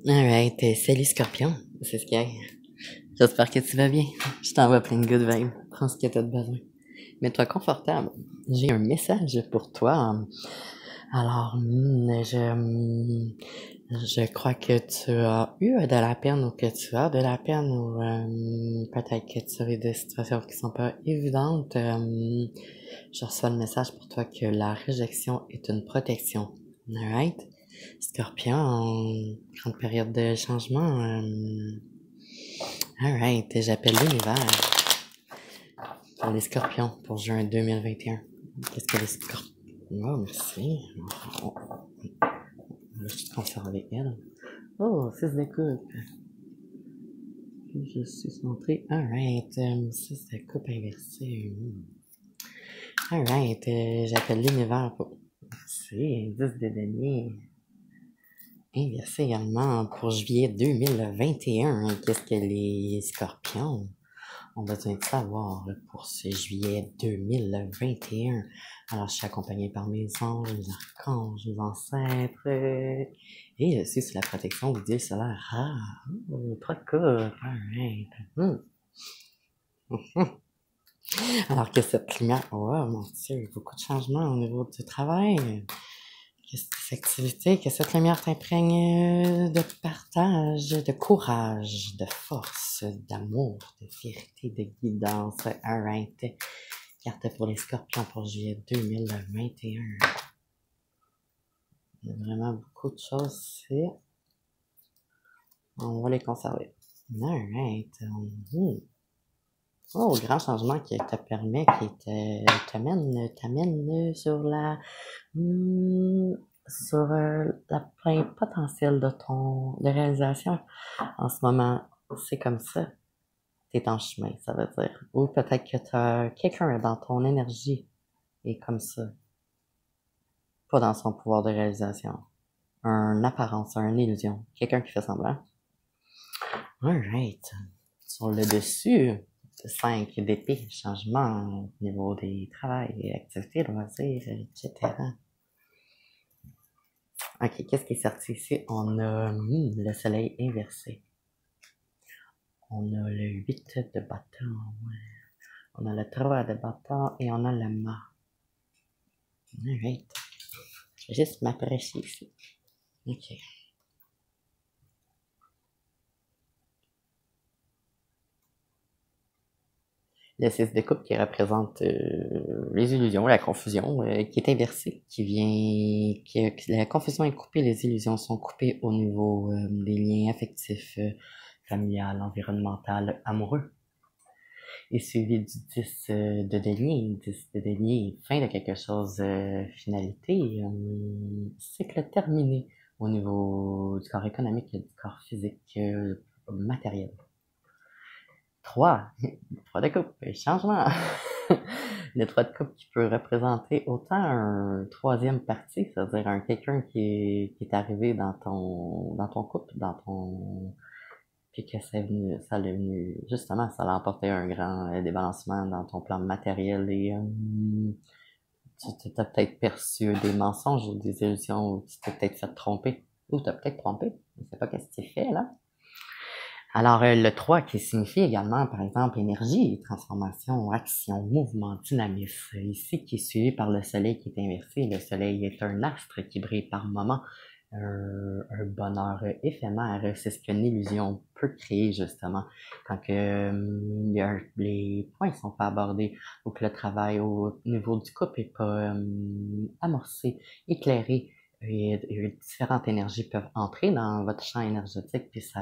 Alright, salut Scorpion, c'est ce qu'il y a. J'espère que tu vas bien. Je t'envoie plein de good vibes. Prends ce que t'as de besoin. Mets-toi confortable. J'ai un message pour toi. Alors, je crois que tu as eu de la peine ou que tu as de la peine ou peut-être que tu as des situations qui sont pas évidentes. Je reçois le message pour toi que la réjection est une protection. Alright? Scorpion, en grande période de changement. Alright, j'appelle l'univers pour les scorpions pour juin 2021. Qu'est-ce que les scorpions... Oh, merci. Je suis conservé avec elle. Oh, 6 de coupe. Je suis centré. Alright, 6 de coupe inversé. Alright, j'appelle l'univers pour... Merci, 10 de denier. Inversé également pour juillet 2021. Qu'est-ce que les scorpions ont besoin de savoir pour ce juillet 2021? Alors, je suis accompagné par mes anges, mes archanges, mes ancêtres, et je suis sous la protection du Dieu solaire. Ah, trop cool, alright. Alors que cette lumière, oh mon Dieu, beaucoup de changements au niveau du travail. Que cette activité, que cette lumière t'imprègne de partage, de courage, de force, d'amour, de fierté, de guidance. Alright. Carte pour les scorpions pour juillet 2021. Il y a vraiment beaucoup de choses ici. On va les conserver. Alright. Oh, grand changement qui te permet, qui t'amène sur la plein potentiel de réalisation. En ce moment, c'est comme ça. T'es en chemin, ça veut dire. Ou peut-être que t'as quelqu'un dans ton énergie est comme ça. Pas dans son pouvoir de réalisation. Une apparence, une illusion. Quelqu'un qui fait semblant. Alright. Sur le dessus, 5 d'épée, changement au niveau des travails, activités, loisirs, etc. Ok, qu'est-ce qui est sorti ici? On a le soleil inversé. On a le 8 de bâton. On a le 3 de bâton et on a le mât. Alright. Je vais juste m'approcher ici. Ok. Le 6 de coupe qui représente les illusions, la confusion, qui est inversée, la confusion est coupée, les illusions sont coupées au niveau des liens affectifs, familial, environnemental, amoureux. Et suivi du 10 de denier, 10 de denier, fin de quelque chose, finalité, cycle terminé au niveau du corps économique et du corps physique, matériel. 3. 3 de coupe, changement. Le 3 de coupe qui peut représenter autant un troisième parti, c'est-à-dire quelqu'un qui est arrivé dans ton couple, puis que ça l'a venu, justement, ça l'a emporté un grand débalancement dans ton plan matériel et tu t'as peut-être perçu des mensonges ou des illusions, ou tu t'es peut-être fait tromper, ou t'as peut-être trompé, je sais pas qu'est-ce que tu fais là. Alors, le 3 qui signifie également, par exemple, énergie, transformation, action, mouvement, dynamisme, ici qui est suivi par le soleil qui est inversé. Le soleil est un astre qui brille par moments, un bonheur éphémère. C'est ce qu'une illusion peut créer, justement, quand que les points sont pas abordés ou que le travail au niveau du couple est pas amorcé, éclairé. Et différentes énergies peuvent entrer dans votre champ énergétique, puis ça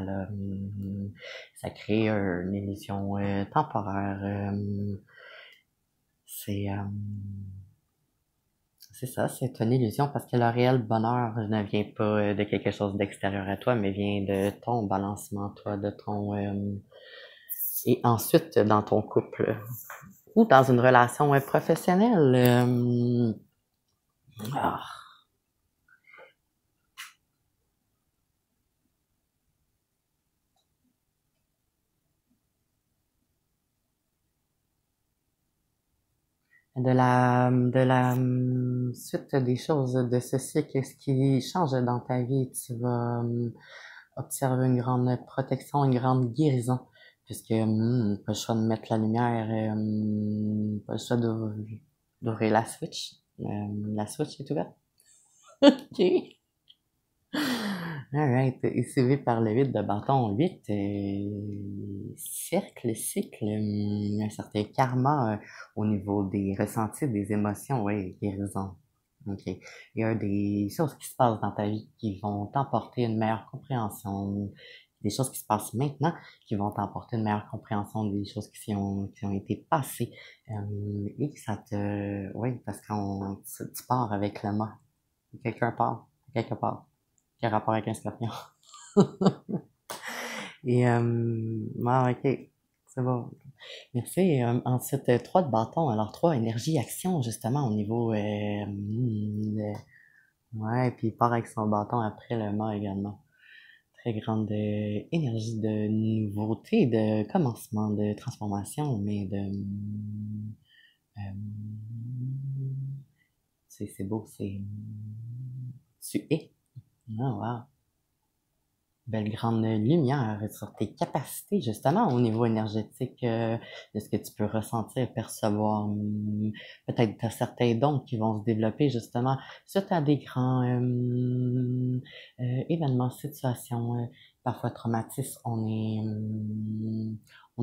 crée une illusion temporaire. C'est ça, c'est une illusion parce que le réel bonheur ne vient pas de quelque chose d'extérieur à toi, mais vient de ton balancement, toi, de ton... et ensuite, dans ton couple ou dans une relation professionnelle. Ah. De la suite des choses de ceci, qu'est-ce qui change dans ta vie? Tu vas observe une grande protection, une grande guérison, puisque pas le choix de mettre la lumière, pas le choix d'ouvrir la switch. La switch est ouverte. Ok. Alright, et suivi par le 8 de bâton. 8, cercle, cycle, un certain karma au niveau des ressentis, des émotions, ouais, guérison. Ok. Il y a des choses qui se passent dans ta vie qui vont t'emporter une meilleure compréhension, des choses qui se passent maintenant qui vont t'emporter une meilleure compréhension des choses qui ont été passées. Et que ça te, oui, parce tu pars avec le mât. Quelqu'un part, quelque part, qui a rapport avec un scorpion. Et, ok, c'est bon. Merci. Et, ensuite, 3 de bâton. Alors, 3, énergie, action, justement, au niveau, ouais, puis il part avec son bâton après le mât également. Très grande énergie de nouveauté, de commencement, de transformation, mais euh, c'est beau, tu es. Ah, wow. Belle grande lumière sur tes capacités, justement, au niveau énergétique, de ce que tu peux ressentir, percevoir. Peut-être t'as certains dons qui vont se développer, justement, suite à des grands événements, situations, parfois traumatismes. On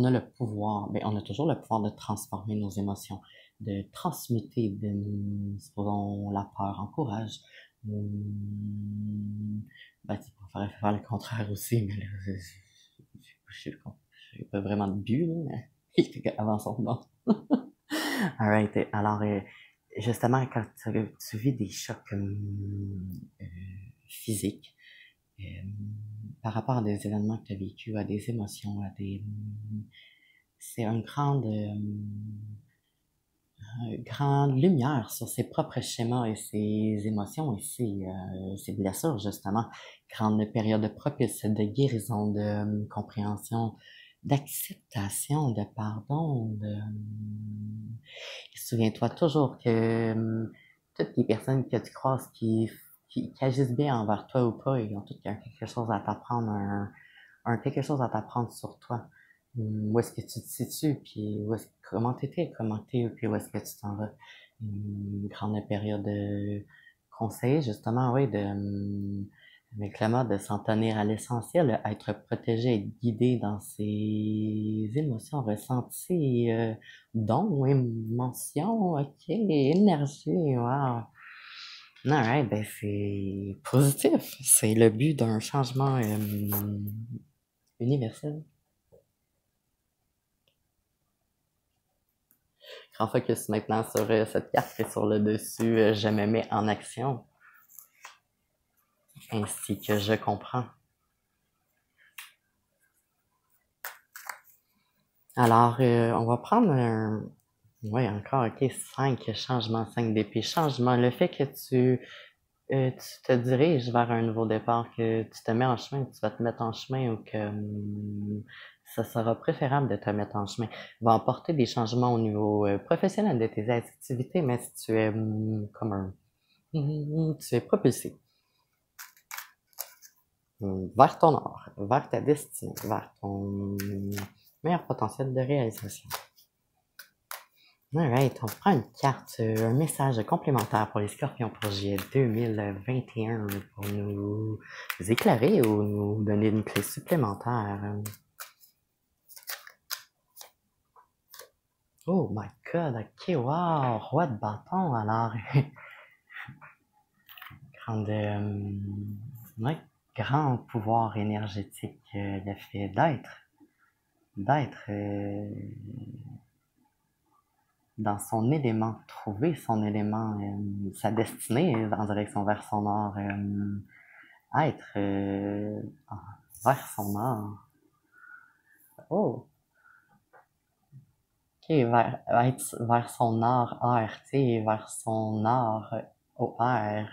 a le pouvoir, ben, on a toujours le pouvoir de transformer nos émotions, de transmuter, supposons, la peur en courage. Ben, tu pourrais faire le contraire aussi, mais là, j'ai pas vraiment de but, là, mais avançons donc. Alright, alors, justement, quand tu vis des chocs euh, physiques, euh, par rapport à des événements que tu as vécu, à des émotions, c'est une grande lumière sur ses propres schémas et ses émotions et ses blessures, justement. Grande période propice de guérison, de compréhension, d'acceptation, de pardon, souviens-toi toujours que toutes les personnes que tu croises qui agissent bien envers toi ou pas, ils ont toutes quelque chose à t'apprendre, quelque chose à t'apprendre sur toi. Où est-ce que tu te situes, puis comment t'étais, comment t'es, puis où est-ce que tu t'en vas. Une grande période de conseil, justement, oui, avec le mode de s'en tenir à l'essentiel, être protégé, être guidé dans ses émotions ressenties, dons, émotions, ok, énergie, wow. Alright, ben c'est positif. C'est le but d'un changement universel. Grand focus maintenant sur cette carte et sur le dessus, je me mets en action, ainsi que je comprends. Alors, on va prendre un... Oui, encore, ok, 5 changements, 5 d'épée. Changement, le fait que tu te diriges vers un nouveau départ, que tu te mets en chemin, que tu vas te mettre en chemin ou que ça sera préférable de te mettre en chemin, va apporter des changements au niveau professionnel de tes activités, mais si tu es comme un... tu es propulsé vers ton art, vers ta destinée, vers ton meilleur potentiel de réalisation. Alright, on prend une carte, un message complémentaire pour les scorpions pour juillet 2021 pour nous éclairer ou nous donner une clé supplémentaire. Oh my god, ok, wow, roi de bâton, alors, grande, ouais, grand pouvoir énergétique, le fait d'être dans son élément, trouver son élément, sa destinée en direction vers son art, être vers son art. Oh, ok, être vers son art, tu sais, vers son art, O-R.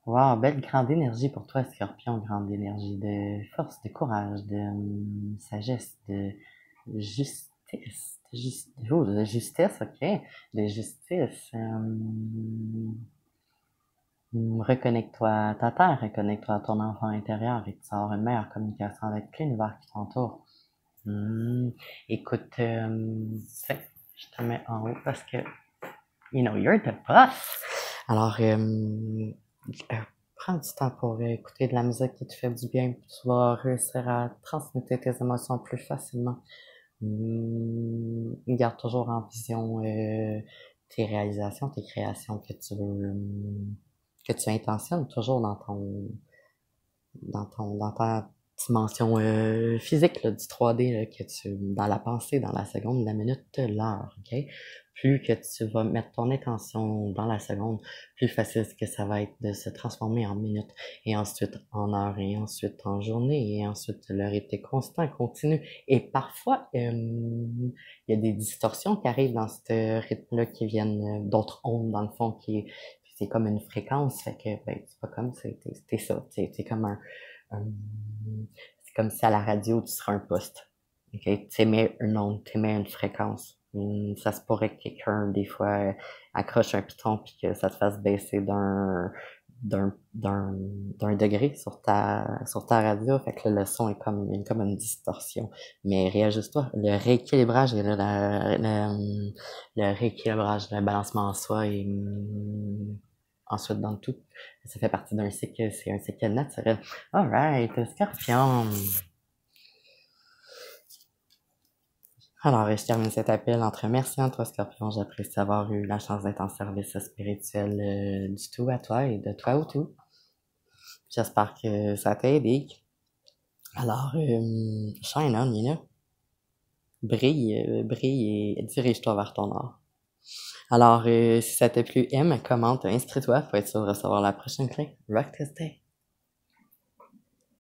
Wow, belle grande énergie pour toi, Scorpion, grande énergie de force, de courage, de sagesse, de justice, de justesse, ok, de justice. Reconnecte-toi à ta terre, reconnecte-toi à ton enfant intérieur et tu vas avoir une meilleure communication avec l'univers qui t'entoure. Hmm. Écoute, tiens, je te mets en haut parce que, you're the boss. Alors, prends du temps pour écouter de la musique qui te fait du bien, puis tu vas réussir à transmettre tes émotions plus facilement. Garde toujours en vision tes réalisations, tes créations que tu intentionnes toujours dans ta dimension physique là, du 3D là, que tu dans la pensée, dans la seconde, la minute, l'heure, ok? Plus que tu vas mettre ton intention dans la seconde, plus facile que ça va être de se transformer en minute et ensuite en heure et ensuite en journée et ensuite le rythme est constant, continu et parfois il y a des distorsions qui arrivent dans ce rythme-là qui viennent d'autres ondes dans le fond qui c'est comme une fréquence, fait que ben c'est pas comme c'est ça, c'est comme un- c'est comme si à la radio tu serais un poste. Ok, t'émets une onde, t'émets une fréquence. Ça se pourrait que quelqu'un des fois accroche un piton puis que ça te fasse baisser d'un degré sur ta radio, fait que là, le son est comme une distorsion. Mais réajuste-toi. Le rééquilibrage et le rééquilibrage, le balancement en soi et ensuite dans le tout. Ça fait partie d'un cycle, c'est un cycle naturel. Alright, Scorpion. Alors, je termine cet appel en te remerciant, toi, Scorpion. J'apprécie avoir eu la chance d'être en service spirituel du tout à toi et de toi au tout. J'espère que ça t'a aidé. Alors, shine on, brille et dirige-toi vers ton or. Alors, si ça t'a plu, aime, commente, inscris-toi pour être sûr de recevoir la prochaine clé. Rock this day.